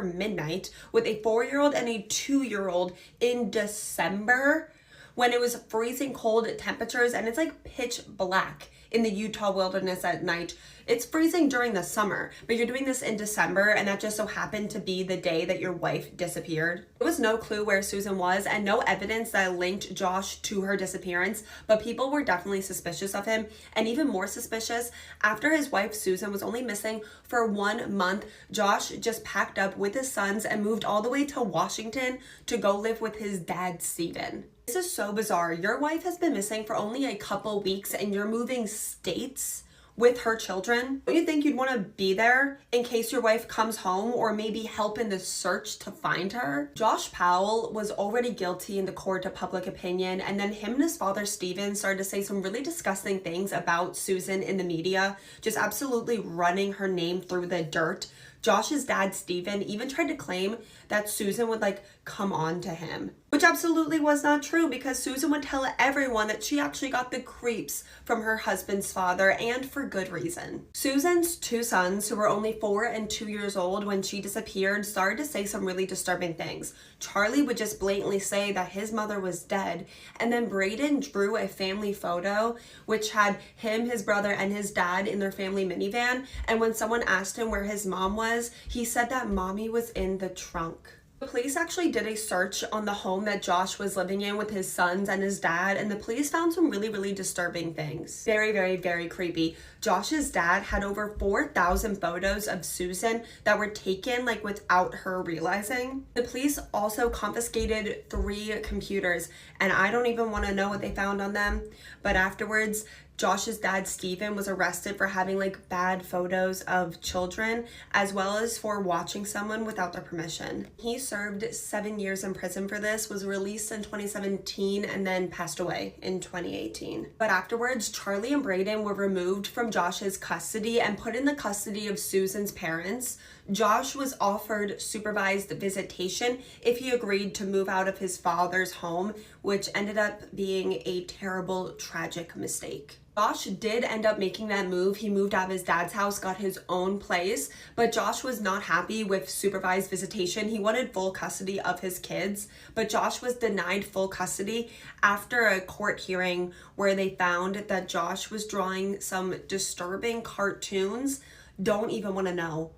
midnight with a 4-year-old and a 2-year-old in December when it was freezing cold temperatures and it's like pitch black in the Utah wilderness at night. It's freezing during the summer, but you're doing this in December, and that just so happened to be the day that your wife disappeared. There was no clue where Susan was and no evidence that linked Josh to her disappearance, but people were definitely suspicious of him, and even more suspicious after his wife Susan was only missing for 1 month. Josh just packed up with his sons and moved all the way to Washington to go live with his dad, Steven. This is so bizarre. Your wife has been missing for only a couple weeks and you're moving states with her children. Don't you think you'd want to be there in case your wife comes home or maybe help in the search to find her? Josh Powell was already guilty in the court of public opinion, and then him and his father Steven started to say some really disgusting things about Susan in the media, just absolutely running her name through the dirt. Josh's dad, Steven, even tried to claim that Susan would come on to him, which absolutely was not true because Susan would tell everyone that she actually got the creeps from her husband's father, and for good reason. Susan's 2 sons, who were only 4 and 2 years old when she disappeared, started to say some really disturbing things. Charlie would just blatantly say that his mother was dead, and then Braden drew a family photo which had him, his brother, and his dad in their family minivan, and when someone asked him where his mom was, he said that mommy was in the trunk. The police actually did a search on the home that Josh was living in with his sons and his dad, and the police found some really, really disturbing things. Very, very, very creepy. Josh's dad had over 4,000 photos of Susan that were taken without her realizing. The police also confiscated 3 computers, and I don't even want to know what they found on them, but afterwards, Josh's dad, Steven, was arrested for having bad photos of children, as well as for watching someone without their permission. He served 7 years in prison for this, was released in 2017, and then passed away in 2018. But afterwards, Charlie and Braden were removed from Josh's custody and put in the custody of Susan's parents. Josh was offered supervised visitation if he agreed to move out of his father's home, which ended up being a terrible, tragic mistake. Josh did end up making that move. He moved out of his dad's house, got his own place, but Josh was not happy with supervised visitation. He wanted full custody of his kids, but Josh was denied full custody after a court hearing where they found that Josh was drawing some disturbing cartoons. Don't even want to know